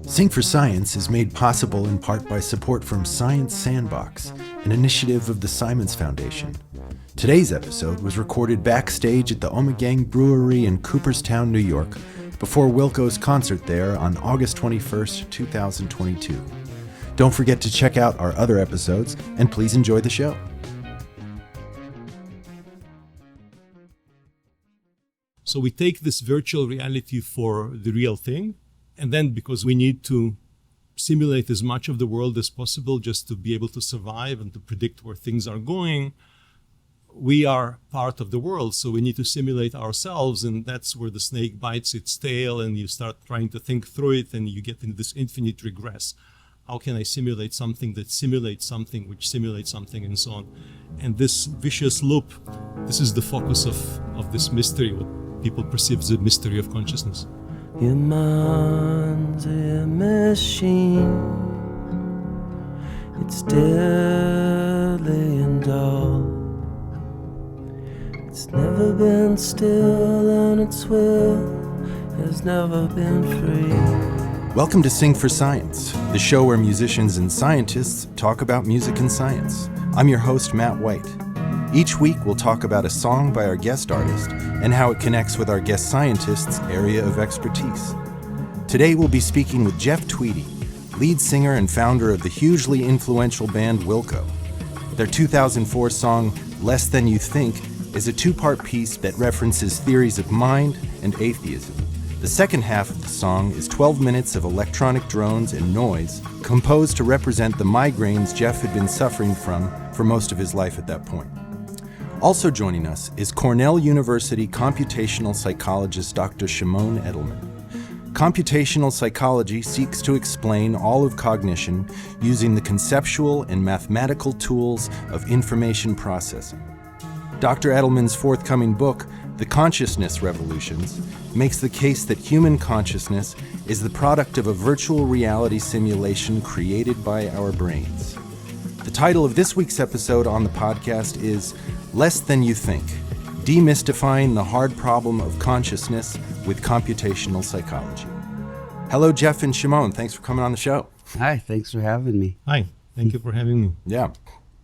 Sing for Science is made possible in part by support from Science Sandbox, an initiative of the Simons Foundation. Today's episode was recorded backstage at the Omegang Brewery in Cooperstown, New York, before Wilco's concert there on August 21st, 2022. Don't forget to check out our other episodes, and please enjoy the show. So we take this virtual reality for the real thing, and then because we need to simulate as much of the world as possible just to be able to survive and to predict where things are going, we are part of the world, so we need to simulate ourselves, and that's where the snake bites its tail, and you start trying to think through it, and you get into this infinite regress. How can I simulate something that simulates something, which simulates something, and so on? And this vicious loop, this is the focus of this mystery, what people perceive as the mystery of consciousness. Your mind's a machine. It's deadly and dull. It's never been still, and its will has never been free. Welcome to Sing for Science, the show where musicians and scientists talk about music and science. I'm your host, Matt White. Each week we'll talk about a song by our guest artist and how it connects with our guest scientist's area of expertise. Today we'll be speaking with Jeff Tweedy, lead singer and founder of the hugely influential band Wilco. Their 2004 song, Less Than You Think, is a two-part piece that references theories of mind and atheism. The second half of the song is 12 minutes of electronic drones and noise composed to represent the migraines Jeff had been suffering from for most of his life at that point. Also joining us is Cornell University computational psychologist Dr. Shimon Edelman. Computational psychology seeks to explain all of cognition using the conceptual and mathematical tools of information processing. Dr. Edelman's forthcoming book, The Consciousness Revolutions, makes the case that human consciousness is the product of a virtual reality simulation created by our brains. The title of this week's episode on the podcast is Less Than You Think, Demystifying the Hard Problem of Consciousness with Computational Psychology. Hello, Jeff and Shimon. Thanks for coming on the show. Hi, thanks for having me. Hi, thank you for having me. Yeah.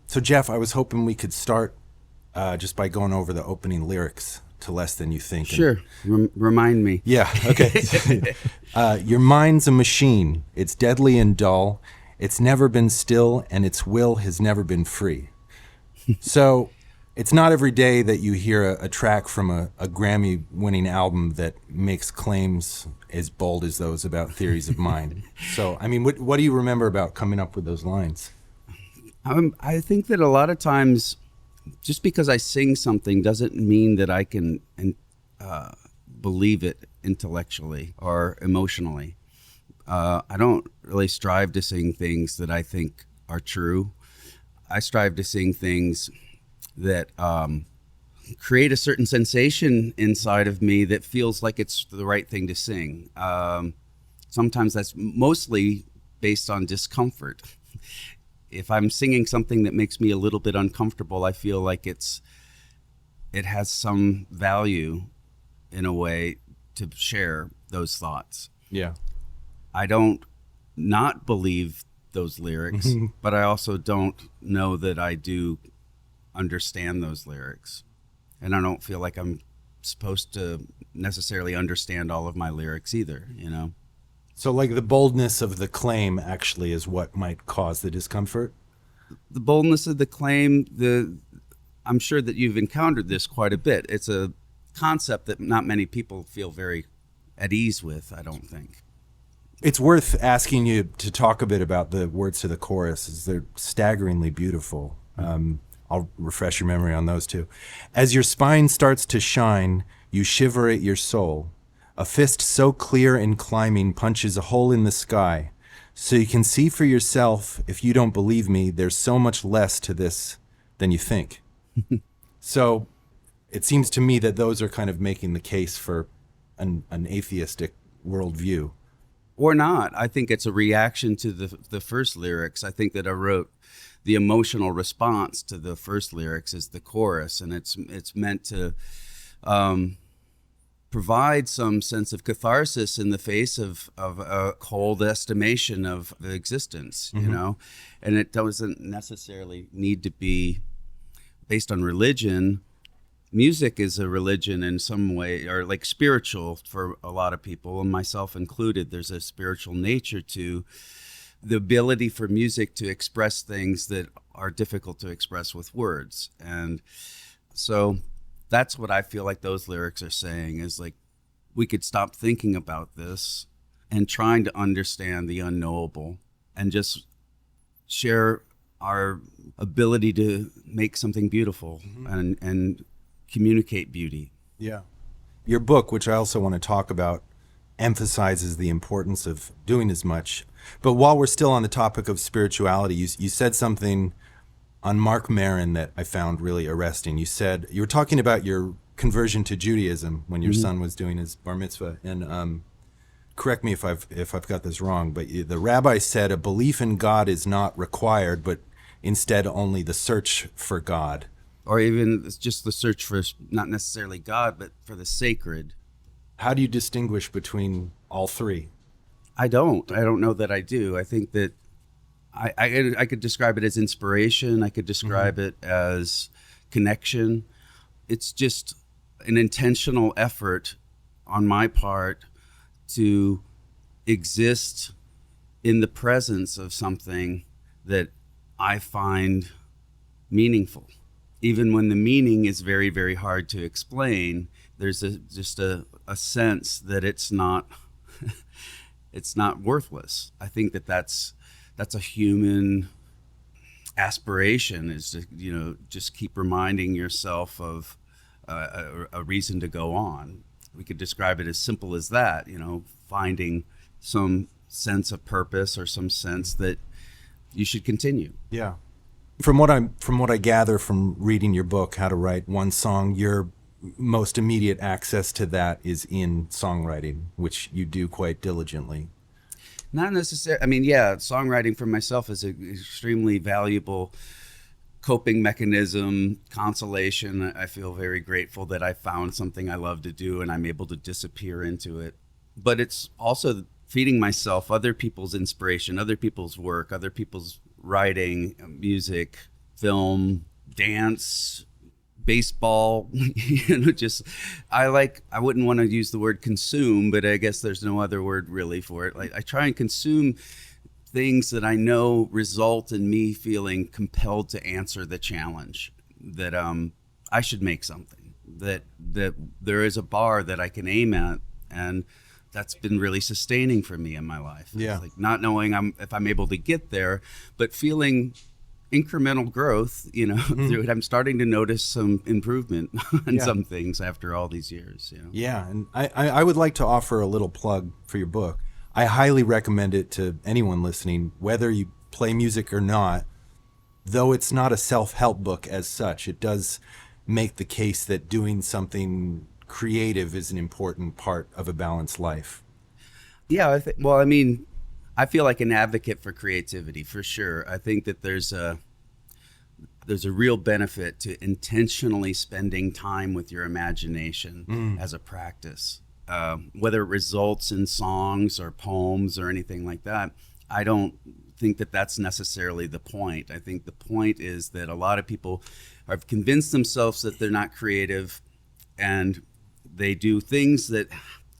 So, Jeff, I was hoping we could start just by going over the opening lyrics to Less Than You Think. Sure. Remind me. Yeah, okay. Your mind's a machine. It's deadly and dull. It's never been still, and its will has never been free. So it's not every day that you hear a track from a Grammy Winning Album that makes claims as bold as those about theories of mind. So, I mean, what do you remember about coming up with those lines? I think that a lot of times, just because I sing something doesn't mean that I can believe it intellectually or emotionally. I don't really strive to sing things that I think are true. I strive to sing things that create a certain sensation inside of me that feels like it's the right thing to sing. Sometimes that's mostly based on discomfort. If I'm singing something that makes me a little bit uncomfortable, I feel like it has some value in a way to share those thoughts. Yeah. I don't not believe those lyrics, but I also don't know that I do understand those lyrics. And I don't feel like I'm supposed to necessarily understand all of my lyrics either, you know? So like the boldness of the claim actually is what might cause the discomfort? The boldness of the claim, I'm sure that you've encountered this quite a bit. It's a concept that not many people feel very at ease with, I don't think. It's worth asking you to talk a bit about the words to the chorus, as they're staggeringly beautiful. I'll refresh your memory on those too. As your spine starts to shine, you shiver at your soul. A fist so clear and climbing punches a hole in the sky. So you can see for yourself, if you don't believe me, there's so much less to this than you think. So it seems to me that those are kind of making the case for an atheistic worldview. Or not. I think it's a reaction to the first lyrics. I think that I wrote the emotional response to the first lyrics is the chorus, and it's meant to provide some sense of catharsis in the face of a cold estimation of existence, you know? And it doesn't necessarily need to be based on religion. Music is a religion in some way, or like spiritual for a lot of people, and myself included. There's a spiritual nature to the ability for music to express things that are difficult to express with words. And so that's what I feel like those lyrics are saying, is like, we could stop thinking about this and trying to understand the unknowable and just share our ability to make something beautiful and communicate beauty. Yeah. Your book, which I also want to talk about, emphasizes the importance of doing as much. But while we're still on the topic of spirituality, you said something on Mark Maron that I found really arresting. You said, you were talking about your conversion to Judaism when your son was doing his bar mitzvah. And correct me if I've got this wrong, but the rabbi said a belief in God is not required, but instead only the search for God. Or even just the search for not necessarily God, but for the sacred. How do you distinguish between all three? I don't know that I do. I think that I could describe it as inspiration. I could describe it as connection. It's just an intentional effort on my part to exist in the presence of something that I find meaningful. Even when the meaning is very, very hard to explain, there's just a sense that it's not it's not worthless. I think that's a human aspiration, is to, you know, just keep reminding yourself of a reason to go on. We could describe it as simple as that, you know, finding some sense of purpose or some sense that you should continue. Yeah. From what I gather from reading your book, How to Write One Song, your most immediate access to that is in songwriting, which you do quite diligently. Not necessarily. I mean, yeah, songwriting for myself is an extremely valuable coping mechanism, consolation. I feel very grateful that I found something I love to do and I'm able to disappear into it. But it's also feeding myself other people's inspiration, other people's work, other people's writing, music, film, dance, baseball, you know, just I wouldn't want to use the word consume, but I guess there's no other word really for it. Like, I try and consume things that I know result in me feeling compelled to answer the challenge that I should make something, that there is a bar that I can aim at, and that's been really sustaining for me in my life. Yeah. It's like not knowing if I'm able to get there, but feeling incremental growth, you know, through it. I'm starting to notice some improvement on some things after all these years, you know. Yeah, and I would like to offer a little plug for your book. I highly recommend it to anyone listening, whether you play music or not. Though it's not a self-help book as such, it does make the case that doing something creative is an important part of a balanced life. Yeah, well, I mean, I feel like an advocate for creativity, for sure. I think that there's a real benefit to intentionally spending time with your imagination as a practice. Whether it results in songs or poems or anything like that, I don't think that that's necessarily the point. I think the point is that a lot of people have convinced themselves that they're not creative, and they do things that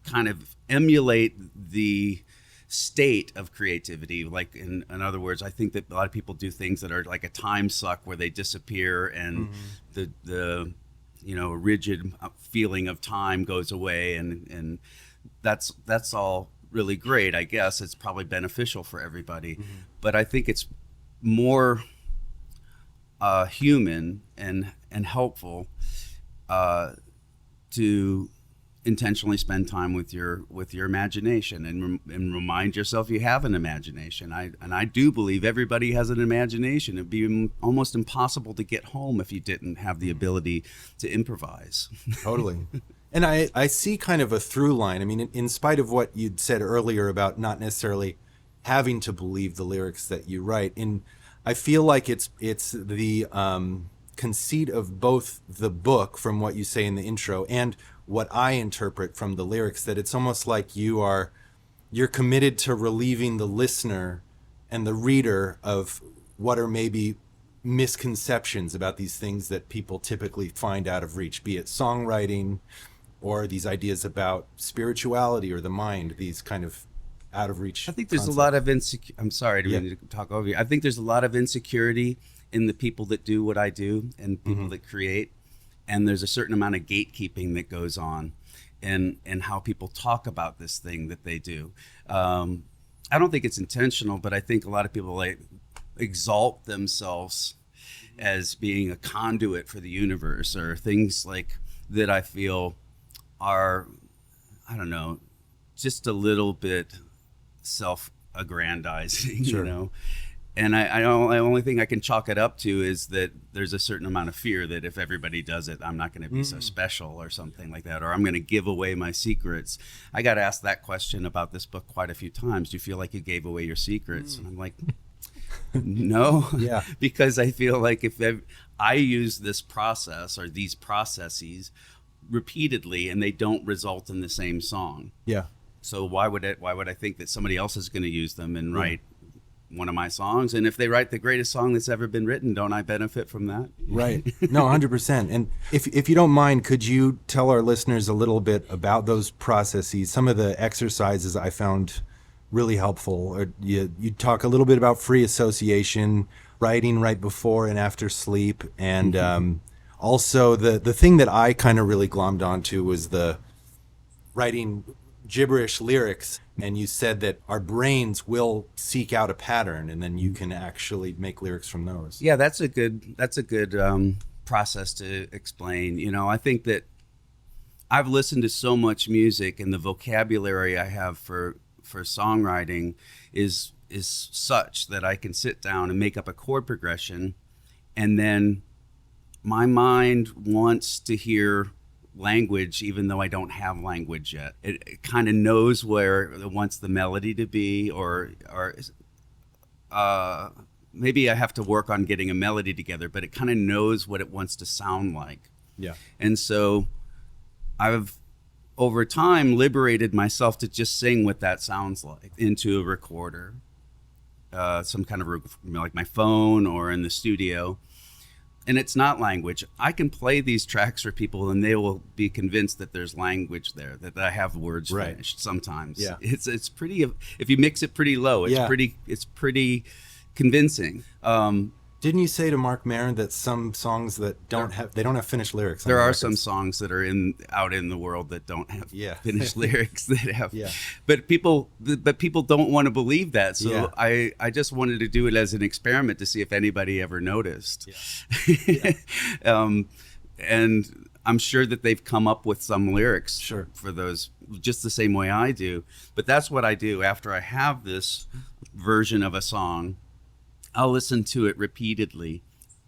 kind of emulate the state of creativity. Like, in other words, I think that a lot of people do things that are like a time suck, where they disappear and the you know, rigid feeling of time goes away, and that's all really great. I guess it's probably beneficial for everybody, but I think it's more human and helpful to intentionally spend time with your imagination and remind yourself you have an imagination. I do believe everybody has an imagination. It'd be almost impossible to get home if you didn't have the ability to improvise. Totally. And I see kind of a through line. I mean, in spite of what you'd said earlier about not necessarily having to believe the lyrics that you write, and I feel like it's the conceit of both the book, from what you say in the intro, and what I interpret from the lyrics, that it's almost like you're committed to relieving the listener and the reader of what are maybe misconceptions about these things that people typically find out of reach, be it songwriting or these ideas about spirituality or the mind, these kind of out of reach. I think there's a lot of I'm sorry to talk over you. I think there's a lot of insecurity in the people that do what I do and people that create. And there's a certain amount of gatekeeping that goes on and how people talk about this thing that they do. I don't think it's intentional, but I think a lot of people like exalt themselves as being a conduit for the universe, or things like that I feel are, I don't know, just a little bit self-aggrandizing, Sure. you know? And I only thing I can chalk it up to is that there's a certain amount of fear that if everybody does it, I'm not going to be so special or something like that, or I'm going to give away my secrets. I got asked that question about this book quite a few times. Do you feel like you gave away your secrets? And I'm like, no, Yeah. because I feel like if I use this process or these processes repeatedly and they don't result in the same song, Yeah. so why would I think that somebody else is going to use them and write one of my songs? And if they write the greatest song that's ever been written, don't I benefit from that? Right. No, 100%. And if you don't mind, could you tell our listeners a little bit about those processes? Some of the exercises I found really helpful. Or you talk a little bit about free association, writing right before and after sleep, and also the thing that I kind of really glommed onto was the writing gibberish lyrics. And you said that our brains will seek out a pattern, and then you can actually make lyrics from those. Yeah, that's a good process to explain. You know, I think that I've listened to so much music, and the vocabulary I have for songwriting is such that I can sit down and make up a chord progression, and then my mind wants to hear language even though I don't have language yet. It kind of knows where it wants the melody to be, or maybe I have to work on getting a melody together, but it kind of knows what it wants to sound like. Yeah. And so I've over time liberated myself to just sing what that sounds like into a recorder, some kind of like my phone or in the studio. And it's not language. I can play these tracks for people and they will be convinced that there's language there, that I have words finished sometimes. Yeah. It's pretty, if you mix it pretty low, it's pretty convincing. Didn't you say to Mark Maron that some songs that don't have finished lyrics? There are some songs that are out in the world that don't have finished lyrics that have, but people don't want to believe that. So I just wanted to do it as an experiment to see if anybody ever noticed. And I'm sure that they've come up with some lyrics for those just the same way I do. But that's what I do after I have this version of a song. I'll listen to it repeatedly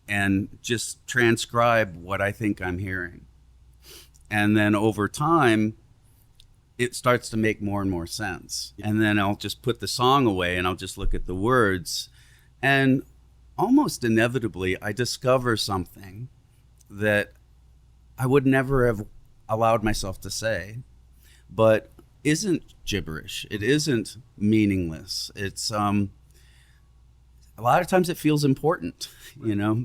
and just transcribe what I think I'm hearing. And then over time, it starts to make more and more sense. And then I'll just put the song away and I'll just look at the words. And almost inevitably, I discover something that I would never have allowed myself to say, but isn't gibberish. It isn't meaningless. It's a lot of times it feels important, you know,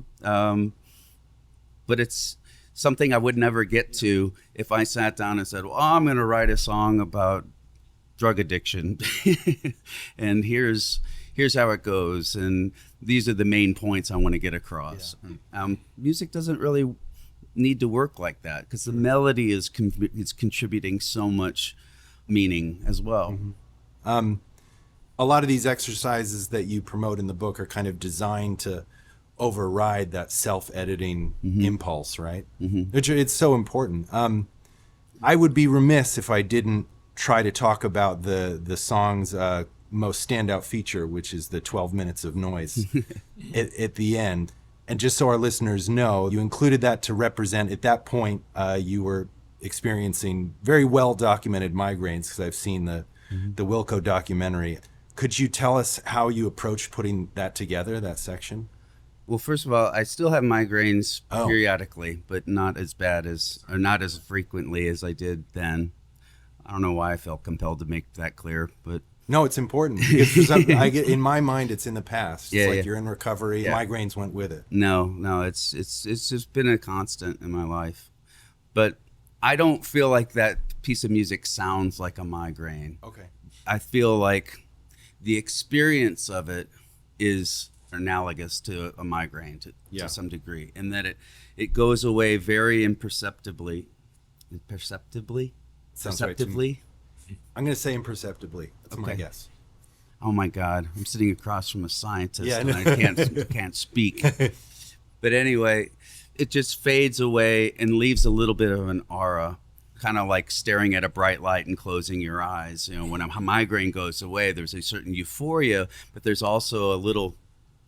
but it's something I would never get to if I sat down and said, well, I'm going to write a song about drug addiction and here's how it goes. And these are the main points I want to get across. Music doesn't really need to work like that because the melody is contributing so much meaning as well. A lot of these exercises that you promote in the book are kind of designed to override that self-editing impulse, right? Which it's so important. I would be remiss if I didn't try to talk about the song's most standout feature, which is the 12 minutes of noise at the end. And just so our listeners know, you included that to represent, at that point, you were experiencing very well-documented migraines, because I've seen the Wilco documentary. Could you tell us how you approached putting that together, that section? Well, first of all, I still have migraines Oh. periodically, but not as bad as, or not as frequently as I did then. I don't know why I felt compelled to make that clear, but No, it's important because for some, I get in my mind it's in the past. It's Yeah, like yeah. you're in recovery. Yeah. Migraines went with it. no, it's just been a constant in my life. But I don't feel like that piece of music sounds like a migraine. Okay. I feel like the experience of it is analogous to a migraine Yeah. to some degree, in that it goes away very imperceptibly. Imperceptibly? Sounds right to me. Perceptively? I'm going to say imperceptibly. That's my Okay. guess. Oh my God! I'm sitting across from a scientist, Yeah, I and know. I can't speak. But anyway, it just fades away and leaves a little bit of an aura, kind of like staring at a bright light and closing your eyes. You know, when a migraine goes away, there's a certain euphoria, but there's also a little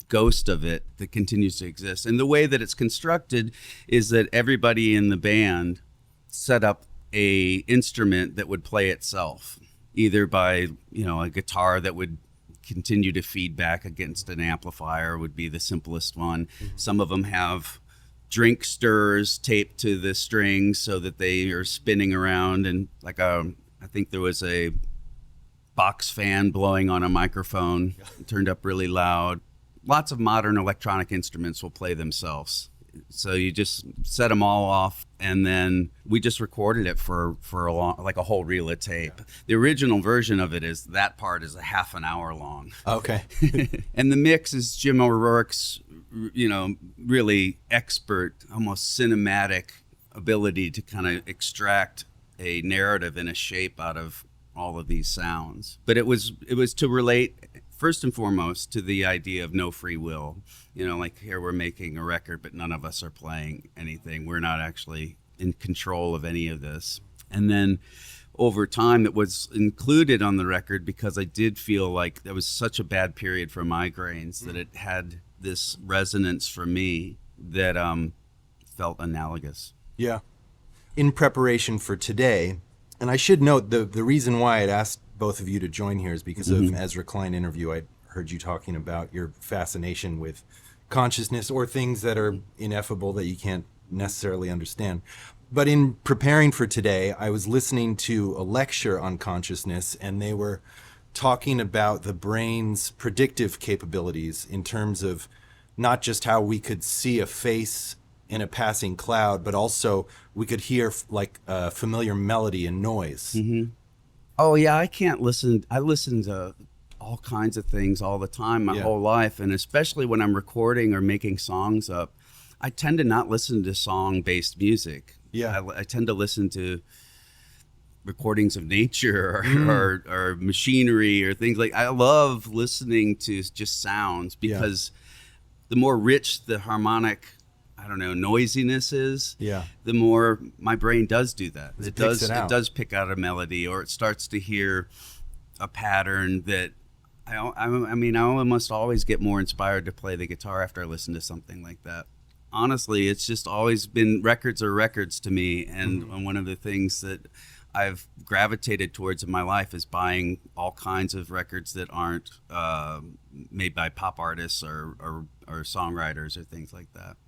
ghost of it that continues to exist. And the way that it's constructed is that everybody in the band set up a instrument that would play itself, either by, you know, a guitar that would continue to feed back against an amplifier would be the simplest one. Some of them have drink stirrers taped to the strings so that they are spinning around, and like I think there was a box fan blowing on a microphone, turned up really loud. Lots of modern electronic instruments will play themselves. So you just set them all off, and then we just recorded it for a long, like a whole reel of tape. The original version of it is that part is a half an hour long. Okay. And the mix is Jim O'Rourke's, you know, really expert, almost cinematic ability to kind of extract a narrative and a shape out of all of these sounds. But it was to relate first and foremost to the idea of no free will. You know, like here we're making a record, but none of us are playing anything. We're not actually in control of any of this. And then over time, it was included on the record because I did feel like there was such a bad period for migraines that it had this resonance for me that felt analogous. Yeah. In preparation for today, and I should note the reason why I'd asked both of you to join here is because of an Ezra Klein interview. I heard you talking about your fascination with consciousness or things that are ineffable that you can't necessarily understand. But in preparing for today, I was listening to a lecture on consciousness, and they were talking about the brain's predictive capabilities in terms of not just how we could see a face in a passing cloud, but also we could hear like a familiar melody and noise. Oh yeah, I can't listen. I listen to all kinds of things all the time, my whole life, and especially when I'm recording or making songs up, I tend to not listen to song-based music. Yeah, I tend to listen to recordings of nature or machinery or things like. I love listening to just sounds because the more rich the harmonic, I don't know, noisiness is, the more my brain does do that. It does pick out a melody, or it starts to hear a pattern that I mean, I almost always get more inspired to play the guitar after I listen to something like that. Honestly, it's just always been records are records to me, and one of the things that I've gravitated towards in my life is buying all kinds of records that aren't made by pop artists or songwriters or things like that.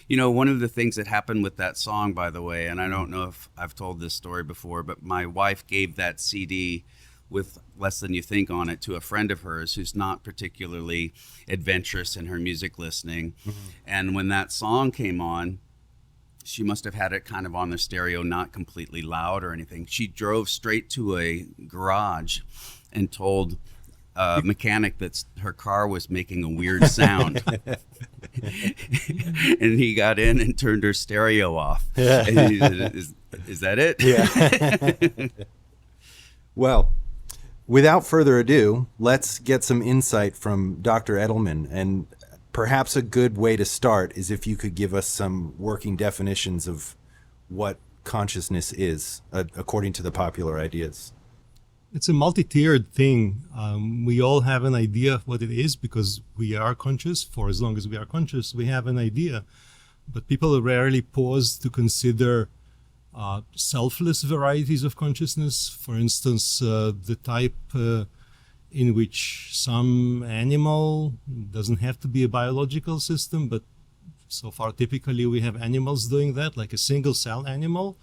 You know, one of the things that happened with that song, by the way, and I don't know if I've told this story before, but my wife gave that CD with Less Than You Think on it to a friend of hers who's not particularly adventurous in her music listening. And when that song came on, she must have had it kind of on the stereo, not completely loud or anything. She drove straight to a garage and told a mechanic that her car was making a weird sound. And he got in and turned her stereo off. And he said, is that it? Yeah. Well, without further ado, let's get some insight from Dr. Edelman. And perhaps a good way to start is if you could give us some working definitions of what consciousness is, according to the popular ideas. It's a multi-tiered thing. We all have an idea of what it is because we are conscious. For as long as we are conscious, we have an idea. But people rarely pause to consider selfless varieties of consciousness. For instance, the type in which some animal, doesn't have to be a biological system, but So far, typically we have animals doing that, like a single cell animal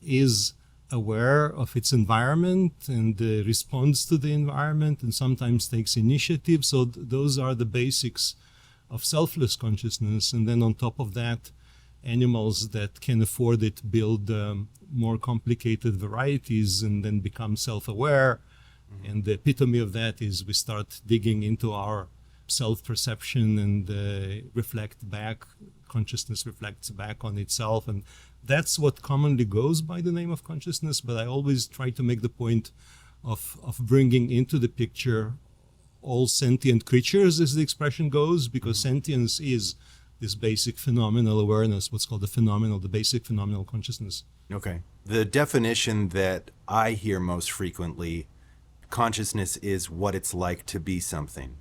is aware of its environment and responds to the environment and sometimes takes initiative. So those are the basics of selfless consciousness. And then on top of that, animals that can afford it build more complicated varieties and then become self-aware. Mm-hmm. And the epitome of that is we start digging into our self-perception and reflect back. Consciousness reflects back on itself, and that's what commonly goes by the name of consciousness. But I always try to make the point of bringing into the picture all sentient creatures, as the expression goes, because sentience is this basic phenomenal awareness, what's called the basic phenomenal consciousness. Okay. The definition that I hear most frequently, consciousness is what it's like to be something.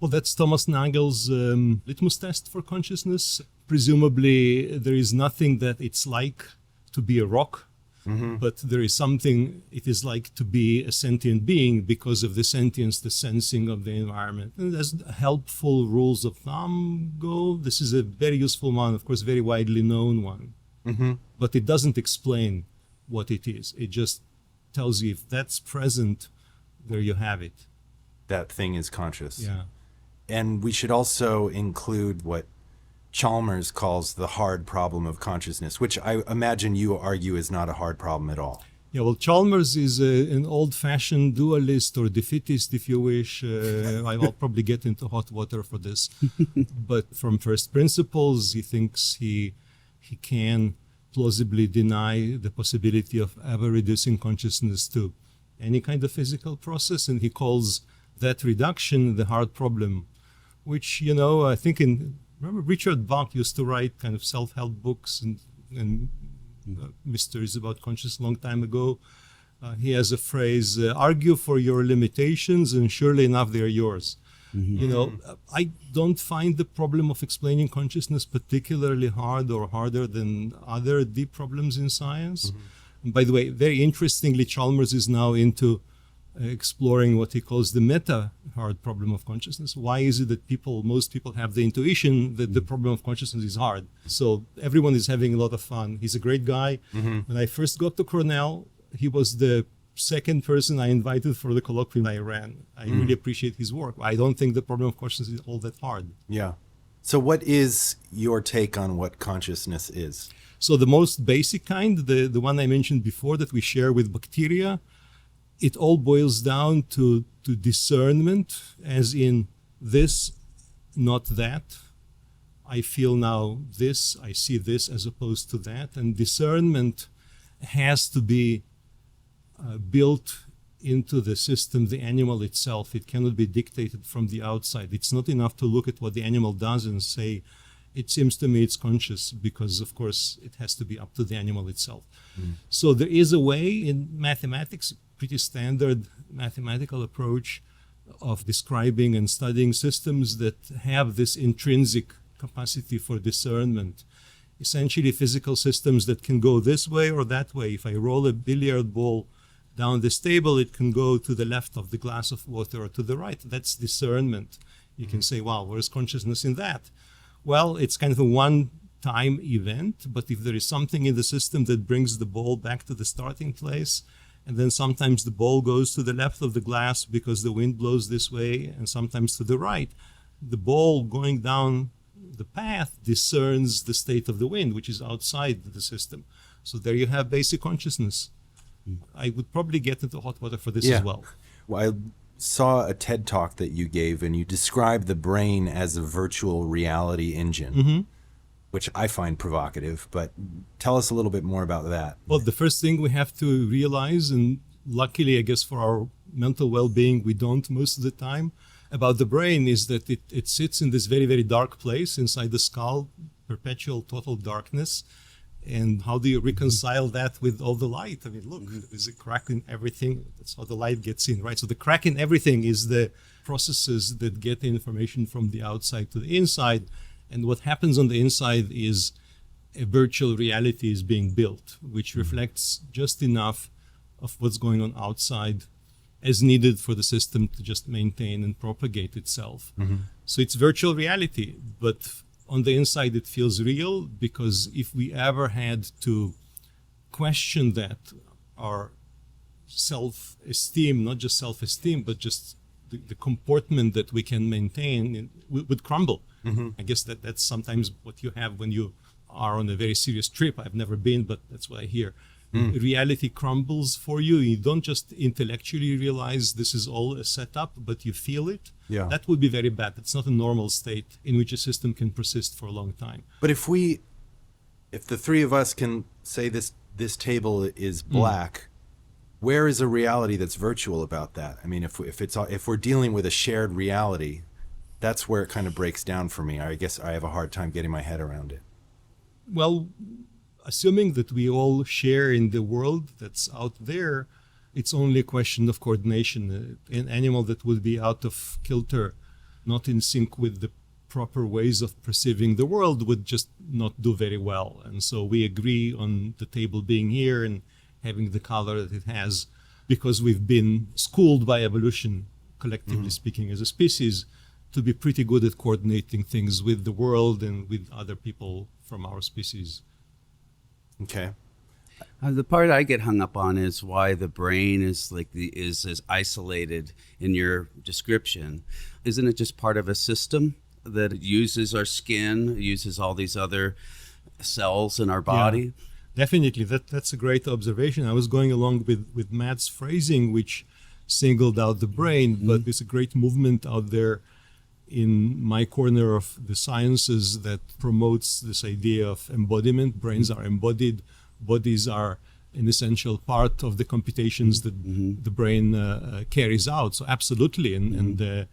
Well, that's Thomas Nagel's litmus test for consciousness. Presumably, there is nothing that it's like to be a rock, but there is something it is like to be a sentient being because of the sentience, the sensing of the environment. And as helpful rules of thumb go, this is a very useful one, of course, very widely known one. But it doesn't explain what it is. It just tells you if that's present, there you have it. That thing is conscious. Yeah. And we should also include what Chalmers calls the hard problem of consciousness, which I imagine you argue is not a hard problem at all. Yeah, well, Chalmers is an old-fashioned dualist or defeatist, if you wish. I'll probably get into hot water for this. But from first principles, he thinks he can plausibly deny the possibility of ever reducing consciousness to any kind of physical process, and he calls that reduction the hard problem, which, I think remember Richard Bach used to write kind of self-help books and mysteries about consciousness a long time ago. He has a phrase, argue for your limitations and surely enough they're yours. I don't find the problem of explaining consciousness particularly hard or harder than other deep problems in science. And by the way, very interestingly, Chalmers is now into exploring what he calls the meta hard problem of consciousness. Why is it that most people have the intuition that the problem of consciousness is hard? So everyone is having a lot of fun. He's a great guy. When I first got to Cornell, he was the second person I invited for the colloquium I ran. I really appreciate his work. I don't think the problem of consciousness is all that hard. Yeah. So what is your take on what consciousness is? So the most basic kind, the one I mentioned before that we share with bacteria, it all boils down to discernment, as in this, not that. I feel now this, I see this as opposed to that. And discernment has to be built into the system, the animal itself. It cannot be dictated from the outside. It's not enough to look at what the animal does and say, it seems to me it's conscious, because, of course, it has to be up to the animal itself. So there is a way in mathematics, pretty standard mathematical approach of describing and studying systems that have this intrinsic capacity for discernment. Essentially, physical systems that can go this way or that way. If I roll a billiard ball down this table, it can go to the left of the glass of water or to the right. That's discernment. You can say, wow, where's consciousness in that? Well, it's kind of a one-time event, but if there is something in the system that brings the ball back to the starting place, and then sometimes the ball goes to the left of the glass because the wind blows this way, and sometimes to the right, the ball going down the path discerns the state of the wind, which is outside the system. So there you have basic consciousness. I would probably get into hot water for this as well. Well, I saw a TED talk that you gave, and you described the brain as a virtual reality engine, which I find provocative, but tell us a little bit more about that. Well, the first thing we have to realize, and luckily, I guess, for our mental well-being, we don't most of the time, about the brain is that it sits in this very, very dark place inside the skull, perpetual total darkness. And how do you reconcile that with all the light? I mean, look, there's a crack in everything. That's how the light gets in, right? So the crack in everything is the processes that get the information from the outside to the inside. And what happens on the inside is a virtual reality is being built, which reflects just enough of what's going on outside as needed for the system to just maintain and propagate itself. So it's virtual reality, but on the inside it feels real, because if we ever had to question that, our self-esteem, not just self-esteem, but just the comportment that we can maintain, would crumble. I guess that's sometimes what you have when you are on a very serious trip. I've never been, but that's what I hear. Reality crumbles for you. You don't just intellectually realize this is all a setup, but you feel it. Yeah. That would be very bad. It's not a normal state in which a system can persist for a long time. But if the three of us can say this table is black, where is a reality that's virtual about that? I mean, if we're dealing with a shared reality, that's where it kind of breaks down for me. I guess I have a hard time getting my head around it. Well, assuming that we all share in the world that's out there, it's only a question of coordination. An animal that would be out of kilter, not in sync with the proper ways of perceiving the world, would just not do very well. And so we agree on the table being here and having the color that it has, because we've been schooled by evolution, collectively speaking, as a species, to be pretty good at coordinating things with the world and with other people from our species. Okay. The part I get hung up on is why the brain is as isolated in your description. Isn't it just part of a system that uses our skin, uses all these other cells in our body? Yeah, definitely. That's a great observation. I was going along with Matt's phrasing, which singled out the brain, but there's a great movement out there in my corner of the sciences that promotes this idea of embodiment. Brains are embodied. Bodies are an essential part of the computations that the brain carries out. So absolutely. And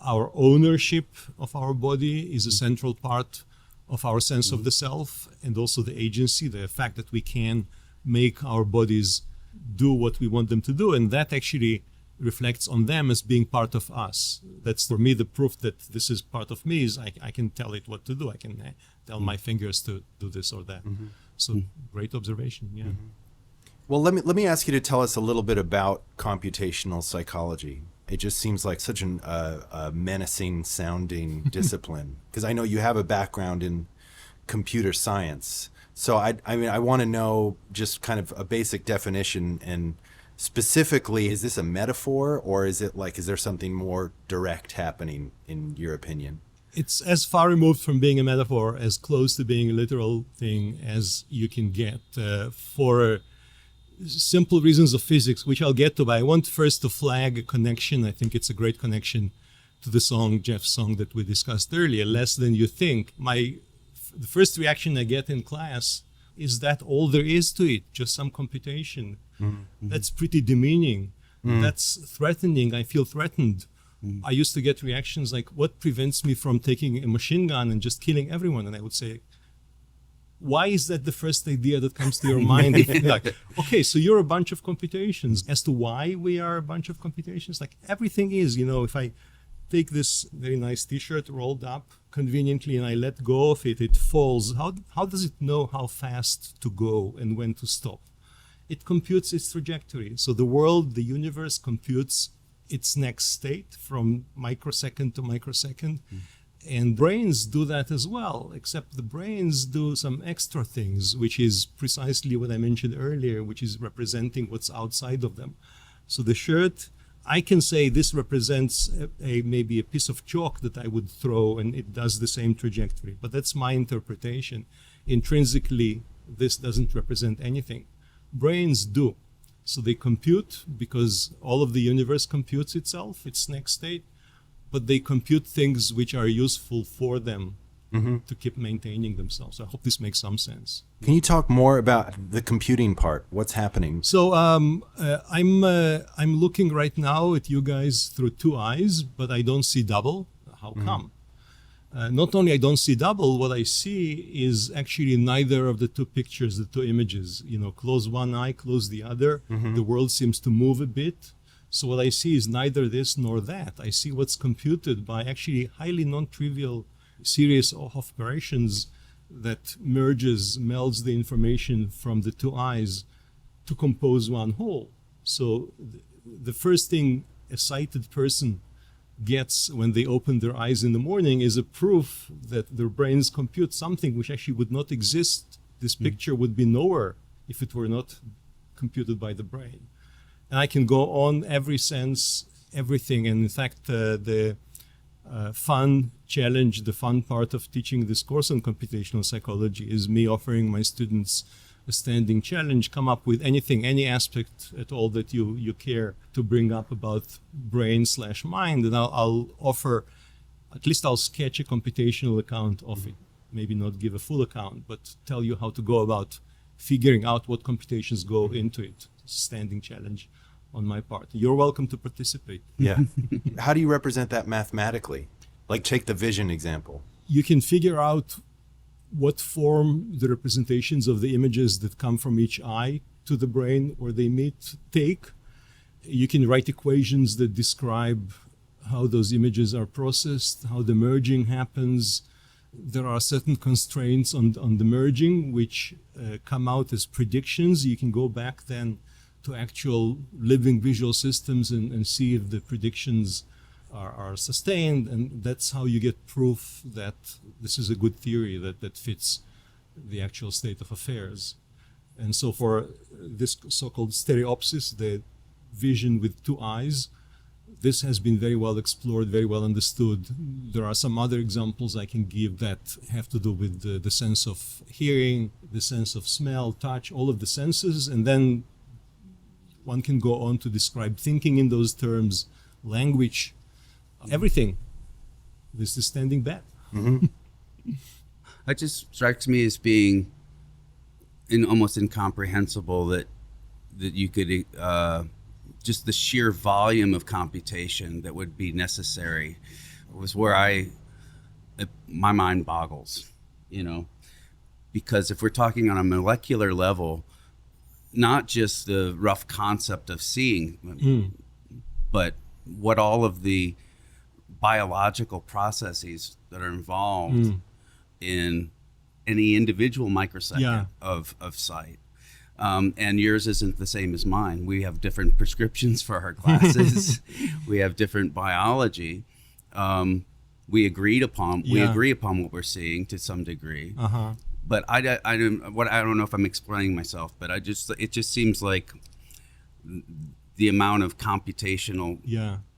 our ownership of our body is a central part of our sense of the self, and also the agency, the fact that we can make our bodies do what we want them to do. And that actually reflects on them as being part of us. That's, for me, the proof that this is part of me, is I can tell it what to do. I can tell my fingers to do this or that. So great observation, yeah. Well, let me ask you to tell us a little bit about computational psychology. It just seems like such a menacing sounding discipline, because I know you have a background in computer science. So I want to know just kind of a basic definition, and specifically, is this a metaphor, or is there something more direct happening in your opinion? It's as far removed from being a metaphor, as close to being a literal thing as you can get, for simple reasons of physics, which I'll get to. But I want first to flag a connection. I think it's a great connection to the song, Jeff's song that we discussed earlier, Less Than You Think. The first reaction I get in class is that all there is to it, just some computation. That's pretty demeaning. That's threatening. I feel threatened. I used to get reactions like, what prevents me from taking a machine gun and just killing everyone? And I would say, why is that the first idea that comes to your mind? Like, okay, so you're a bunch of computations. As to why we are a bunch of computations, like everything is, if I take this very nice t-shirt rolled up conveniently and I let go of it, it falls. How does it know how fast to go and when to stop? It computes its trajectory. So the world, the universe, computes its next state from microsecond to microsecond. And brains do that as well, except the brains do some extra things, which is precisely what I mentioned earlier, which is representing what's outside of them. So the shirt, I can say this represents maybe a piece of chalk that I would throw, and it does the same trajectory. But that's my interpretation. Intrinsically, this doesn't represent anything. Brains do. So they compute, because all of the universe computes itself, its next state, but they compute things which are useful for them to keep maintaining themselves. I hope this makes some sense. Can you talk more about the computing part? What's happening? So I'm looking right now at you guys through two eyes, but I don't see double. How come? Not only I don't see double, what I see is actually neither of the two pictures, the two images. Close one eye, close the other. The world seems to move a bit. So what I see is neither this nor that. I see what's computed by actually highly non-trivial series of operations that melds the information from the two eyes to compose one whole. So the first thing a sighted person gets when they open their eyes in the morning is a proof that their brains compute something which actually would not exist. This picture would be nowhere if it were not computed by the brain. And I can go on every sense, everything. And in fact, the fun challenge, the fun part of teaching this course on computational psychology is me offering my students a standing challenge. Come up with anything, any aspect at all that you care to bring up about brain/mind, and I'll offer, at least I'll sketch a computational account of it. Maybe not give a full account, but tell you how to go about figuring out what computations go into it. Standing challenge on my part. You're welcome to participate. Yeah. How do you represent that mathematically? Like, take the vision example. You can figure out what form the representations of the images that come from each eye to the brain where they meet take. You can write equations that describe how those images are processed, how the merging happens. There are certain constraints on the merging which come out as predictions. You can go back then to actual living visual systems and see if the predictions are sustained, and that's how you get proof that this is a good theory that fits the actual state of affairs. And so for this so-called stereopsis, the vision with two eyes, this has been very well explored, very well understood. There are some other examples I can give that have to do with the sense of hearing, the sense of smell, touch, all of the senses, and then one can go on to describe thinking in those terms, language, everything. This is standing back. Mm-hmm. That just strikes me as being almost incomprehensible that you could just the sheer volume of computation that would be necessary was where my mind boggles, because if we're talking on a molecular level, not just the rough concept of seeing, but what all of the biological processes that are involved in any individual microsecond of sight. And yours isn't the same as mine. We have different prescriptions for our classes. We have different biology. We agree upon what we're seeing to some degree. But I don't know if I'm explaining myself, but it just seems like the amount of computational,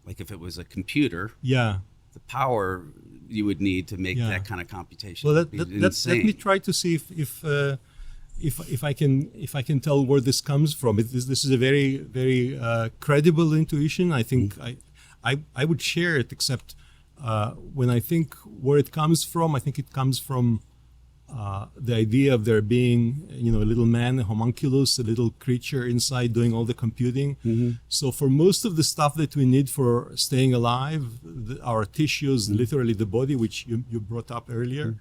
like if it was a computer, the power you would need to make that kind of computation. Well, let me try to see if I can tell where this comes from. This is a very, very credible intuition. I think I would share it, except when I think where it comes from, I think it comes from the idea of there being, a little man, a homunculus, a little creature inside doing all the computing. So for most of the stuff that we need for staying alive, our tissues, literally the body, which you brought up earlier,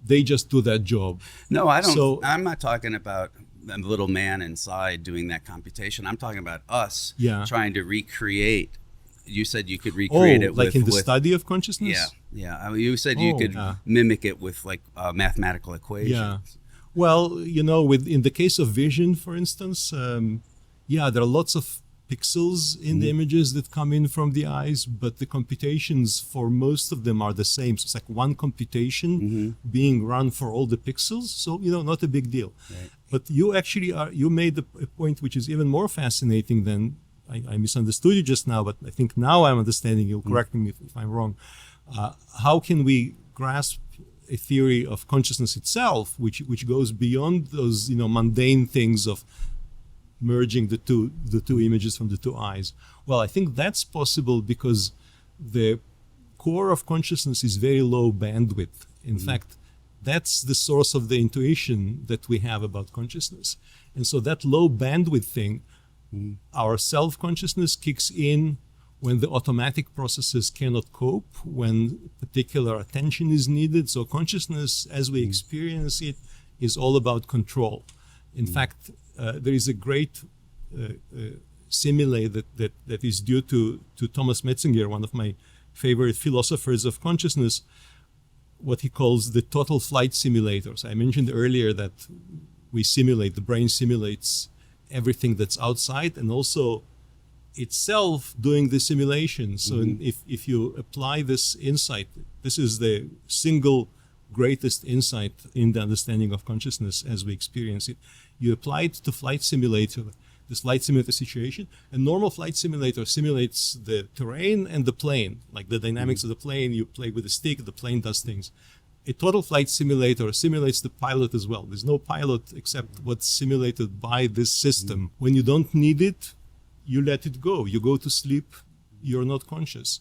they just do that job. No, I don't. So, I'm not talking about the little man inside doing that computation. I'm talking about us trying to recreate. You said you could recreate it like in the study of consciousness? Yeah. I mean, you said you could mimic it with like mathematical equations. Yeah. Well, in the case of vision, for instance, there are lots of pixels in the images that come in from the eyes, but the computations for most of them are the same. So it's like one computation being run for all the pixels. So, not a big deal. Right. But you actually you made a point which is even more fascinating than I misunderstood you just now, but I think now I'm understanding you. Correct me if I'm wrong. How can we grasp a theory of consciousness itself, which goes beyond those mundane things of merging the two images from the two eyes? Well, I think that's possible because the core of consciousness is very low bandwidth. In fact, that's the source of the intuition that we have about consciousness. And so that low bandwidth thing, our self-consciousness kicks in when the automatic processes cannot cope, when particular attention is needed. So consciousness, as we experience it, is all about control. In fact, there is a great simile that is due to Thomas Metzinger, one of my favorite philosophers of consciousness, what he calls the total flight simulators. I mentioned earlier that the brain simulates everything that's outside and also itself doing the simulation. So if you apply this insight, this is the single greatest insight in the understanding of consciousness as we experience it. You apply it to flight simulator, this flight simulator situation. A normal flight simulator simulates the terrain and the plane, like the dynamics of the plane. You play with a stick, the plane does things. A total flight simulator simulates the pilot as well. There's no pilot except what's simulated by this system. When you don't need it, you let it go. You go to sleep, you're not conscious.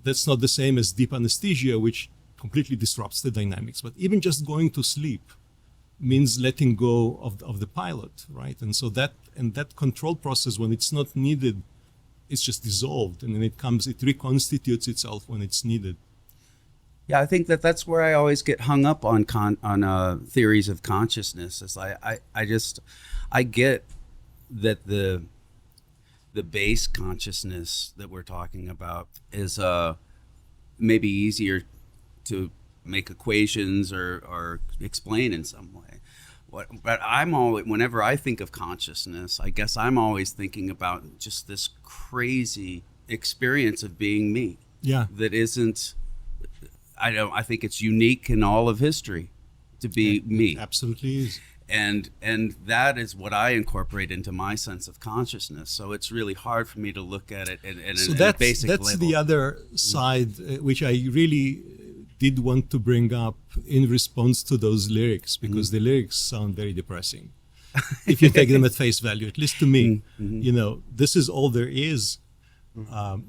That's not the same as deep anesthesia, which completely disrupts the dynamics. But even just going to sleep means letting go of the pilot, right? And so that control process, when it's not needed, it's just dissolved, and then it reconstitutes itself when it's needed. Yeah, I think that's where I always get hung up on theories of consciousness. Is I get that the base consciousness that we're talking about is maybe easier to make equations or explain in some way. But whenever I think of consciousness, I guess I'm always thinking about just this crazy experience of being me. Yeah. That isn't. I think it's unique in all of history to be me. It absolutely is. And that is what I incorporate into my sense of consciousness. So it's really hard for me to look at it in a basic level. That's the other side, which I really did want to bring up in response to those lyrics, because the lyrics sound very depressing. If you take them at face value, at least to me, this is all there is.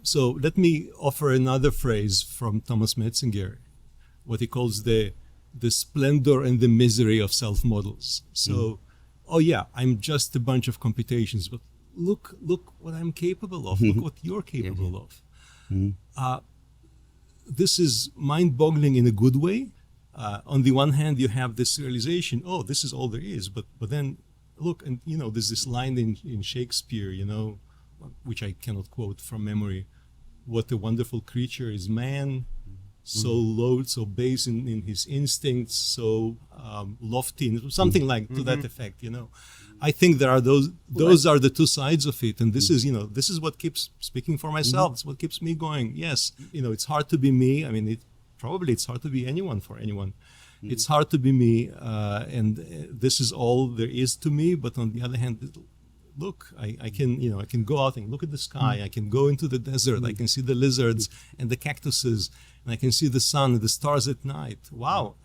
So let me offer another phrase from Thomas Metzinger, what he calls the splendor and the misery of self-models. So, I'm just a bunch of computations, but look what I'm capable of. Look what you're capable of. This is mind-boggling in a good way. On the one hand, you have this realization, this is all there is. But then look, and there's this line in Shakespeare, which I cannot quote from memory. What a wonderful creature is man, so low, so base in his instincts, so lofty, something like to that effect. I think there are those are the two sides of it, and this is what keeps, speaking for myself, it's what keeps me going. Yes, it's hard to be me. I mean, it's hard to be anyone for anyone. It's hard to be me, and this is all there is to me. But on the other hand, look, I can go out and look at the sky. I can go into the desert. I can see the lizards and the cactuses, and I can see the sun and the stars at night. Wow,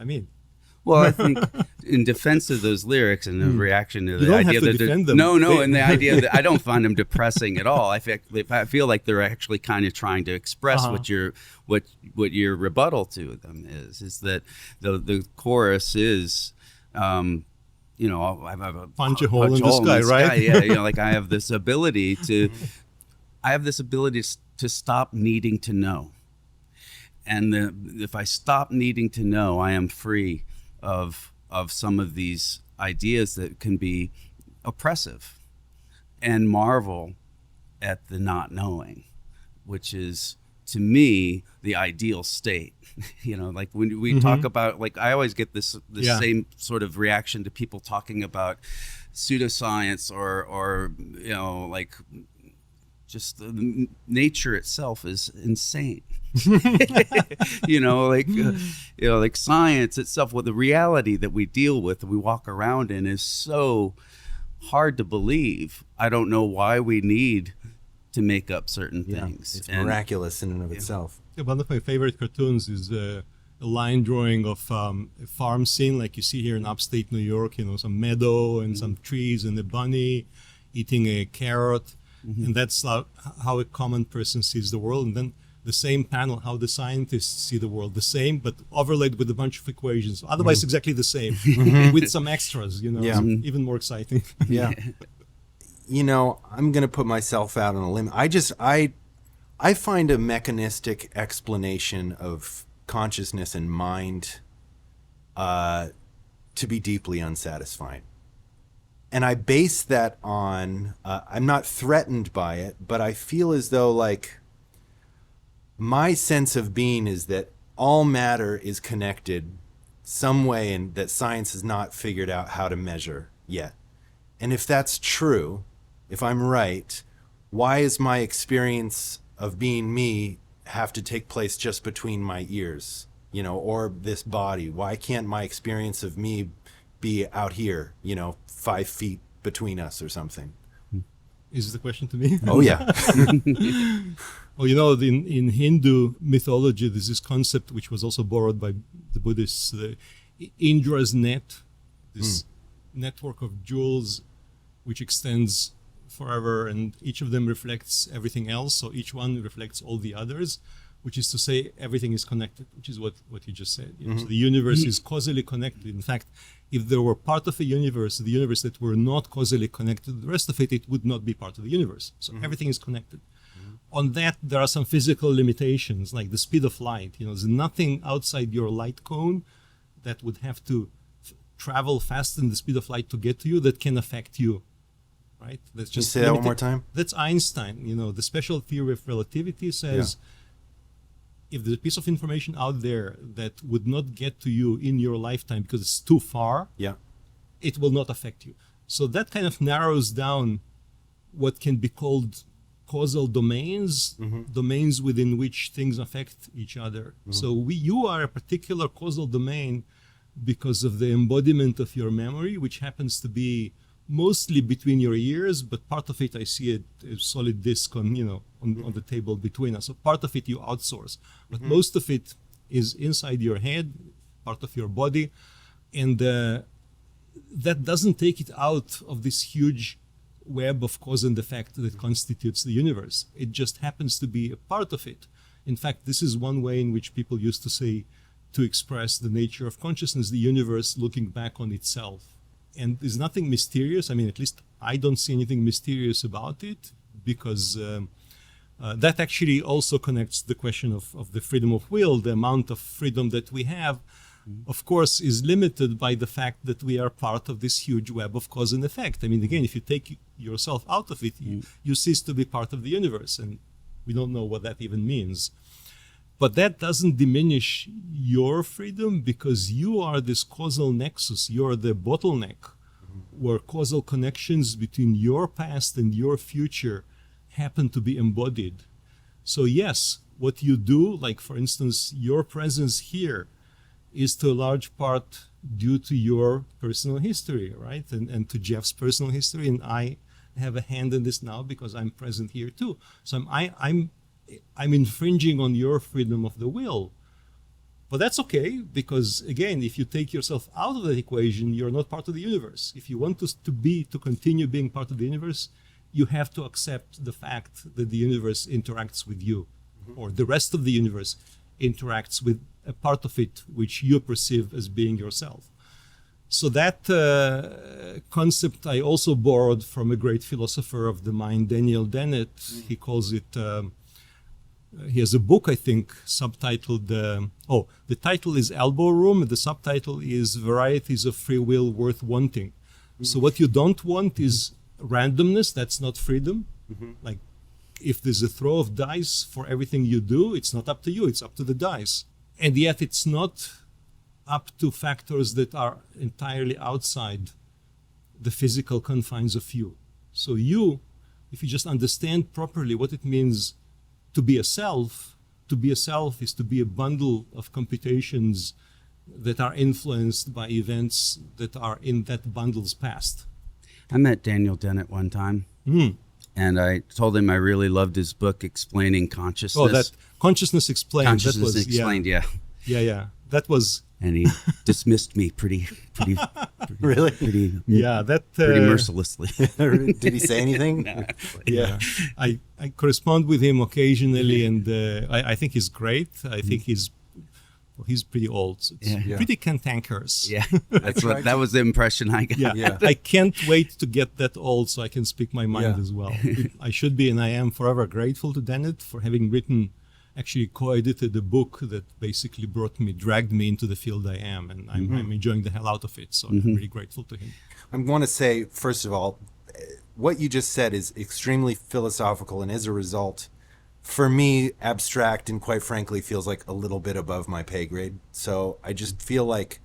Well, I think in defense of those lyrics and the reaction to you the don't idea have to that defend them. and the idea that I don't find them depressing at all. I feel like they're actually kind of trying to express what your rebuttal to them is that the chorus is. I have a punch a hole in the sky, right? Yeah, like I have this ability to stop needing to know, and if I stop needing to know, I am free of some of these ideas that can be oppressive, and marvel at the not knowing, which is to me the ideal state. Like when we talk about, like I always get this same sort of reaction to people talking about pseudoscience or like just the nature itself is insane. Like science itself, the reality that we deal with, that we walk around in, is so hard to believe. I don't know why we need to make up certain things. It's miraculous in and of itself. One of my favorite cartoons is a line drawing of a farm scene, like you see here in upstate New York, some meadow and some trees and a bunny eating a carrot. And that's how a common person sees the world. And then the same panel, how the scientists see the world, the same, but overlaid with a bunch of equations. Otherwise, exactly the same, with some extras, even more exciting. Yeah. I'm going to put myself out on a limb. I find a mechanistic explanation of consciousness and mind to be deeply unsatisfying. And I base that on, I'm not threatened by it, but I feel as though like my sense of being is that all matter is connected some way, and that science has not figured out how to measure yet. And if that's true, if I'm right, why is my experience of being me have to take place just between my ears, or this body? Why can't my experience of me be out here, 5 feet between us or something? Is the question to me? Oh, yeah. Well, in Hindu mythology, there's this concept which was also borrowed by the Buddhists, the Indra's net, this network of jewels which extends forever, and each of them reflects everything else. So each one reflects all the others, which is to say everything is connected, which is what you just said. So the universe is causally connected. In fact, if there were part of the universe that were not causally connected, the rest of it would not be part of the universe. So everything is connected. On that, there are some physical limitations, like the speed of light. There's nothing outside your light cone that would have to travel faster than the speed of light to get to you that can affect you, right? That's just Can you say that one more time? That's Einstein. The special theory of relativity says if there's a piece of information out there that would not get to you in your lifetime because it's too far, it will not affect you. So that kind of narrows down what can be called causal domains, domains within which things affect each other. So you are a particular causal domain because of the embodiment of your memory, which happens to be mostly between your ears, but part of it I see a solid disk on the table between us. So part of it you outsource, but most of it is inside your head, part of your body, and that doesn't take it out of this huge web of cause and effect that constitutes the universe. It just happens to be a part of it. In fact, this is one way in which people used to say, to express the nature of consciousness, the universe looking back on itself. And there's nothing mysterious. I mean, at least I don't see anything mysterious about it, because that actually also connects the question of the freedom of will. The amount of freedom that we have, of course, is limited by the fact that we are part of this huge web of cause and effect. I mean, again, if you take yourself out of it, you cease to be part of the universe, and we don't know what that even means. But that doesn't diminish your freedom, because you are this causal nexus. You're the bottleneck where causal connections between your past and your future happen to be embodied. So yes, what you do, like for instance, your presence here, is to a large part due to your personal history, right? And to Jeff's personal history. And I have a hand in this now because I'm present here too. So I'm infringing on your freedom of the will. But that's okay, because again, if you take yourself out of that equation, you're not part of the universe. If you want to continue being part of the universe, you have to accept the fact that the universe interacts with you, or the rest of the universe interacts with a part of it which you perceive as being yourself. So that concept I also borrowed from a great philosopher of the mind, Daniel Dennett. He calls it, he has a book, I think, subtitled, the title is Elbow Room, the subtitle is Varieties of Free Will Worth Wanting. So what you don't want is randomness. That's not freedom. Like, if there's a throw of dice for everything you do, it's not up to you, it's up to the dice. And yet it's not up to factors that are entirely outside the physical confines of you. So you, if you just understand properly what it means to be a self is to be a bundle of computations that are influenced by events that are in that bundle's past. I met Daniel Dennett one time. And I told him I really loved his book, Explaining Consciousness. Oh, that Consciousness Explained. Consciousness Explained, yeah. Yeah. That was... And he dismissed me pretty Really? pretty mercilessly. Did he say anything? No. Yeah. I correspond with him occasionally, and I think he's great. I think he's pretty old. So it's pretty cantankerous. Yeah, that was the impression I got. Yeah. I can't wait to get that old so I can speak my mind as well. I should be, and I am forever grateful to Dennett for having actually co-edited a book that basically dragged me into the field I am, and I'm enjoying the hell out of it. So I'm really grateful to him. I want to say, first of all, what you just said is extremely philosophical, and as a result, for me, abstract and quite frankly feels like a little bit above my pay grade. So I just feel like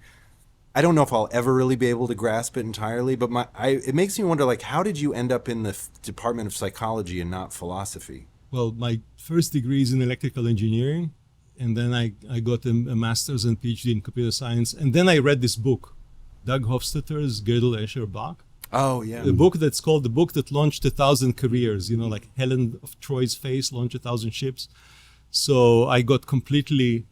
I don't know if I'll ever really be able to grasp it entirely, but it makes me wonder, like, how did you end up in the Department of Psychology and not philosophy? Well, my first degree is in electrical engineering, and then I got a master's and PhD in computer science, and then I read this book, Doug Hofstadter's Gödel, Escher, Bach. Oh, yeah. The book that's called The Book That Launched 1,000 Careers, like Helen of Troy's Face launched 1,000 ships. So I got completely,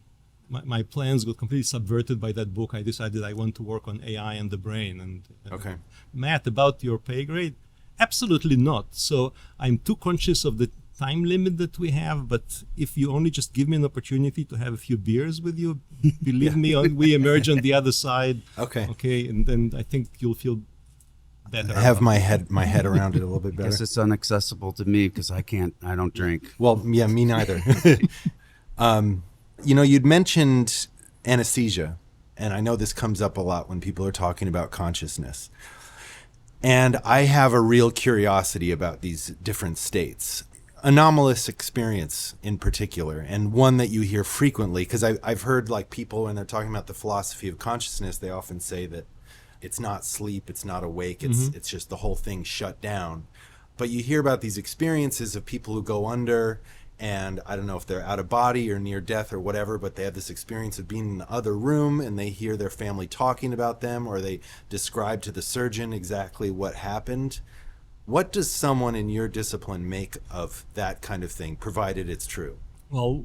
my plans got completely subverted by that book. I decided I want to work on AI and the brain. And Okay. Matt, about your pay grade? Absolutely not. So I'm too conscious of the time limit that we have, but if you only just give me an opportunity to have a few beers with you, believe me, we emerge on the other side. Okay. Okay, and then I think you'll feel better. I have my head around it a little bit I better. guess it's inaccessible to me because I don't drink. Well, yeah, me neither. You'd mentioned anesthesia, and I know this comes up a lot when people are talking about consciousness. And I have a real curiosity about these different states. Anomalous experience in particular, and one that you hear frequently, because I've heard, like, people when they're talking about the philosophy of consciousness, they often say that it's not sleep, it's not awake, it's just the whole thing shut down. But you hear about these experiences of people who go under, and I don't know if they're out of body or near death or whatever, but they have this experience of being in the other room and they hear their family talking about them, or they describe to the surgeon exactly what happened. What does someone in your discipline make of that kind of thing, provided it's true? Well,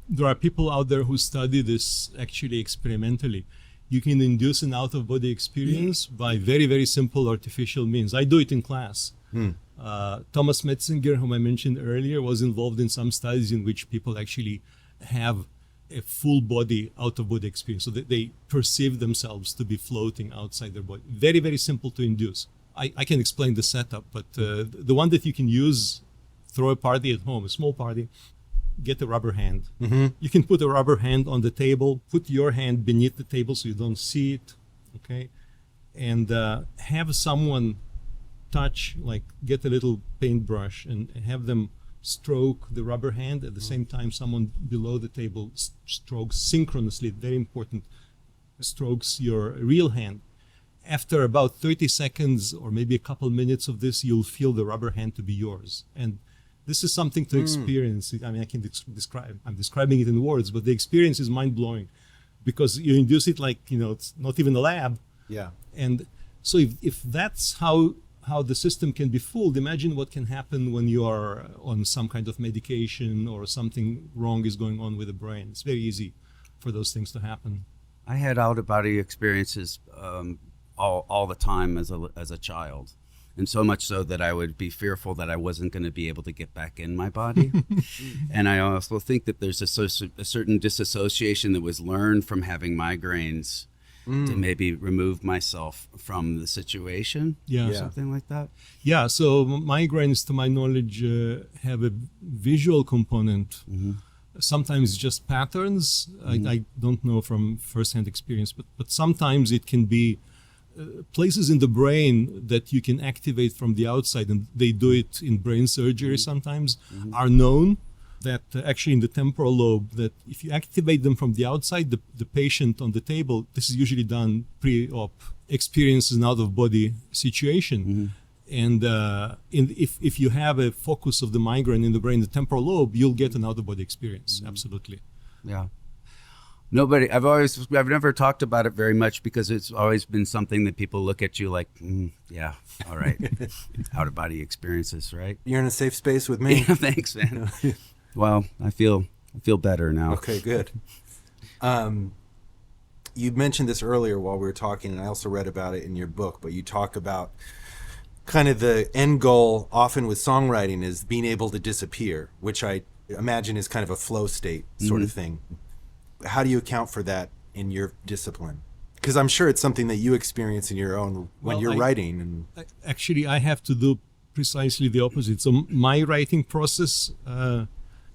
there are people out there who study this actually experimentally. You can induce an out-of-body experience by very, very simple artificial means. I do it in class. Thomas Metzinger, whom I mentioned earlier, was involved in some studies in which people actually have a full body, out-of-body experience. So that they perceive themselves to be floating outside their body. Very, very simple to induce. I can explain the setup, but the one that you can use, throw a party at home, a small party, get a rubber hand. You can put a rubber hand on the table, put your hand beneath the table so you don't see it, okay? And have someone touch, like get a little paintbrush and have them stroke the rubber hand. At the same time, someone below the table strokes synchronously, very important, strokes your real hand. After about 30 seconds or maybe a couple minutes of this, you'll feel the rubber hand to be yours. And this is something to experience. I mean, I can describe, I'm describing it in words, but the experience is mind-blowing because you induce it like, it's not even a lab. Yeah. And so if that's how the system can be fooled, imagine what can happen when you are on some kind of medication or something wrong is going on with the brain. It's very easy for those things to happen. I had out-of-body experiences all the time as a child, and so much so that I would be fearful that I wasn't going to be able to get back in my body. And I also think that there's a certain disassociation that was learned from having migraines to maybe remove myself from the situation. Yeah. Something like that. Yeah, so migraines, to my knowledge, have a visual component. Sometimes just patterns. I don't know from firsthand experience, but sometimes it can be places in the brain that you can activate from the outside, and they do it in brain surgery sometimes, are known that actually in the temporal lobe, that if you activate them from the outside, the patient on the table, this is usually done pre-op, experiences an out-of-body situation. And if you have a focus of the migraine in the brain, the temporal lobe, you'll get an out-of-body experience. Absolutely. Yeah. I've never talked about it very much because it's always been something that people look at you like, yeah, all right, out of body experiences, right? You're in a safe space with me. Yeah, thanks, man. Well, I feel better now. Okay, good. You mentioned this earlier while we were talking, and I also read about it in your book, but you talk about kind of the end goal often with songwriting is being able to disappear, which I imagine is kind of a flow state sort of thing. How do you account for that in your discipline? Because I'm sure it's something that you experience in your own when you're writing. And actually, I have to do precisely the opposite. So my writing process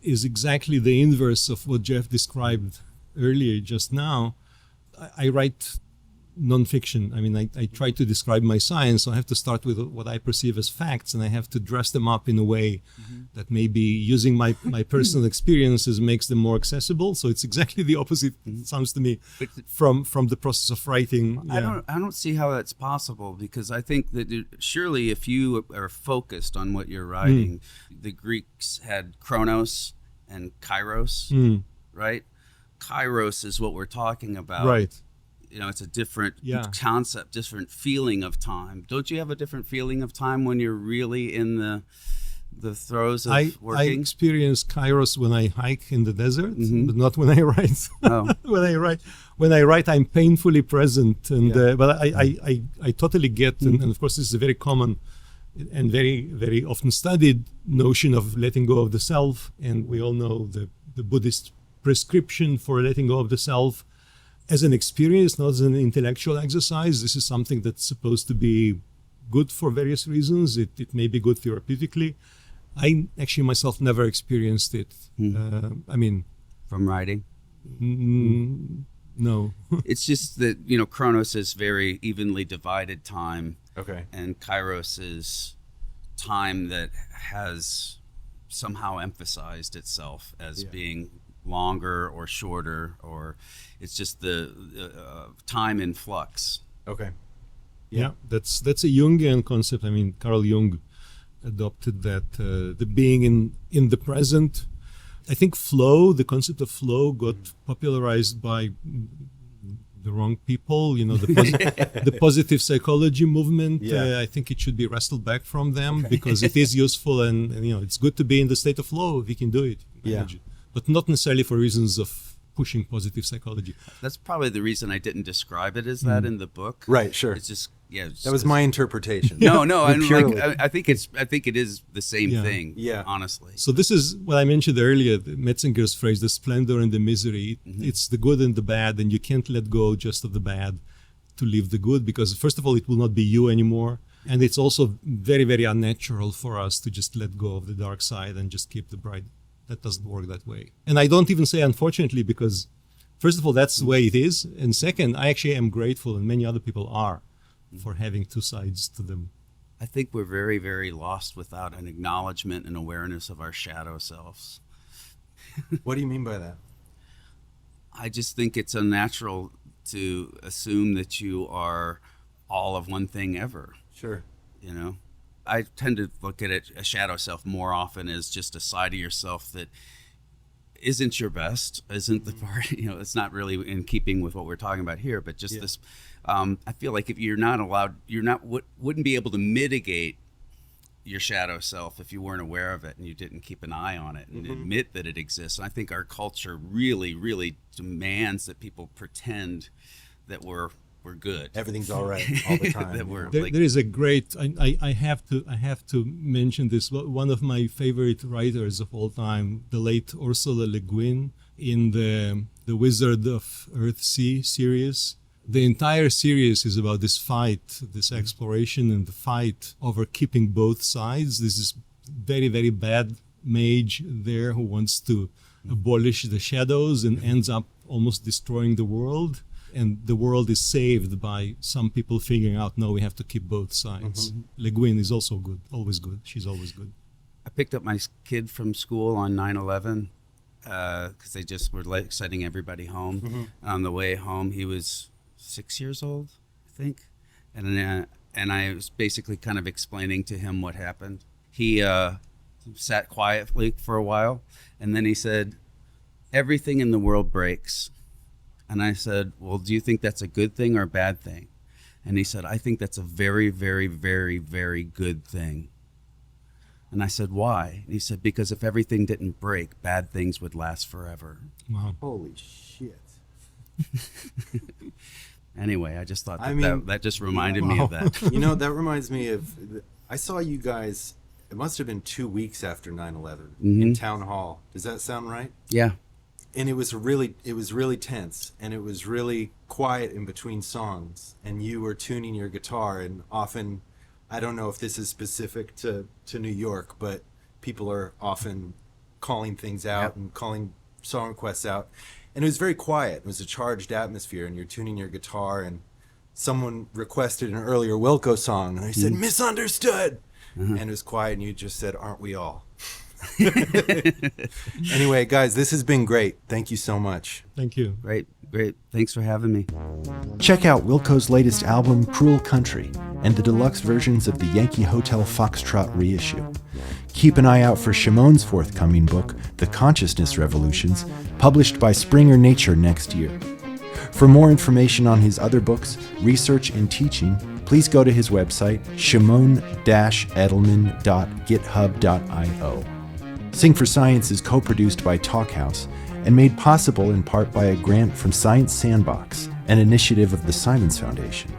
is exactly the inverse of what Jeff described earlier just now. I write nonfiction. I mean, I try to describe my science, so I have to start with what I perceive as facts, and I have to dress them up in a way that maybe using my personal experiences makes them more accessible. So it's exactly the opposite, it sounds to me, from the process of writing. Yeah. I don't see how that's possible, because I think that surely if you are focused on what you're writing, the Greeks had chronos and kairos, right? Kairos is what we're talking about. Right. You know, it's a different concept, different feeling of time. Don't you have a different feeling of time when you're really in the throes of working? I experience kairos when I hike in the desert, but not when I write. Oh. When I write, I'm painfully present, and but I totally get, and of course, this is a very common and very, very often studied notion of letting go of the self, and we all know the Buddhist prescription for letting go of the self as an experience, not as an intellectual exercise. This is something that's supposed to be good for various reasons. It may be good therapeutically. I actually myself never experienced it. I mean, from writing? No. It's just that, you know, chronos is very evenly divided time. Okay. And kairos is time that has somehow emphasized itself as being longer or shorter, or it's just the time in flux. Okay. Yeah, that's a Jungian concept. I mean, Carl Jung adopted that, the being in the present. I think flow, the concept of flow, got popularized by the wrong people. You know, the positive psychology movement. I think it should be wrestled back from them, because it is useful, and you know, it's good to be in the state of flow if you can do it. But not necessarily for reasons of pushing positive psychology. That's probably the reason I didn't describe it as that in the book. Right, sure. It's just that was my interpretation. No, I think it is the same thing. Yeah, honestly. So this is what I mentioned earlier, Metzinger's phrase, the splendor and the misery. It's the good and the bad, and you can't let go just of the bad to leave the good, because first of all, it will not be you anymore. And it's also very, very unnatural for us to just let go of the dark side and just keep the bright. That doesn't work that way. And I don't even say unfortunately, because first of all, that's the way it is. And second, I actually am grateful, and many other people are, for having two sides to them. I think we're very, very lost without an acknowledgement and awareness of our shadow selves. What do you mean by that? I just think it's unnatural to assume that you are all of one thing ever. Sure. You know? I tend to look at it, a shadow self, more often as just a side of yourself that isn't your best, isn't the part, you know, it's not really in keeping with what we're talking about here, but just this, I feel like if you're not allowed, wouldn't be able to mitigate your shadow self if you weren't aware of it and you didn't keep an eye on it and admit that it exists. And I think our culture really, really demands that people pretend that we're good. Everything's all right all the time. There is a great. I have to mention this. One of my favorite writers of all time, the late Ursula Le Guin, in the Wizard of Earthsea series. The entire series is about this fight, this exploration, and the fight over keeping both sides. This is very, very bad mage there who wants to abolish the shadows and ends up almost destroying the world. And the world is saved by some people figuring out, no, we have to keep both sides. Le Guin is also good, always good. She's always good. I picked up my kid from school on 9/11 because they just were sending everybody home. On the way home, he was 6 years old, I think. And I was basically kind of explaining to him what happened. He sat quietly for a while, and then he said, "Everything in the world breaks." And I said, "Well, do you think that's a good thing or a bad thing?" And he said, "I think that's a very, very, very, very good thing." And I said, "Why?" And he said, "Because if everything didn't break, bad things would last forever." Wow. Holy shit. Anyway, I just thought that just reminded me of that. You know, that reminds me of, I saw you guys, it must have been 2 weeks after 9/11 in Town Hall. Does that sound right? Yeah. And it was really tense, and it was really quiet in between songs, and you were tuning your guitar, and often, I don't know if this is specific to New York, but people are often calling things out and calling song requests out, and it was very quiet. It was a charged atmosphere, and you're tuning your guitar, and someone requested an earlier Wilco song, and I said, misunderstood. And it was quiet, and you just said, aren't we all? Anyway, guys, this has been great. Thank you so much. Thank you. Great. Thanks for having me. Check out Wilco's latest album, Cruel Country, and the deluxe versions of the Yankee Hotel Foxtrot reissue. Keep an eye out for Shimon's forthcoming book, The Consciousness Revolutions, published by Springer Nature next year. For more information on his other books, research, and teaching, please go to his website, shimon-edelman.github.io. Sing for Science is co-produced by Talkhouse and made possible in part by a grant from Science Sandbox, an initiative of the Simons Foundation.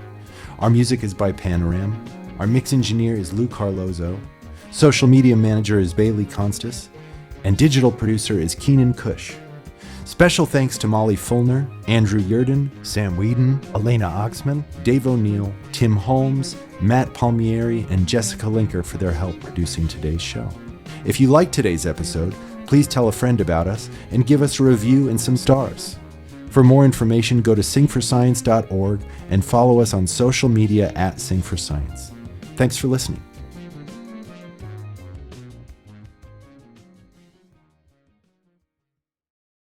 Our music is by Panoram. Our mix engineer is Lou Carlozo. Social media manager is Bailey Constas. And digital producer is Keenan Cush. Special thanks to Molly Fulner, Andrew Yurden, Sam Whedon, Elena Oxman, Dave O'Neill, Tim Holmes, Matt Palmieri, and Jessica Linker for their help producing today's show. If you liked today's episode, please tell a friend about us and give us a review and some stars. For more information, go to singforscience.org and follow us on social media at Sing for Science. Thanks for listening.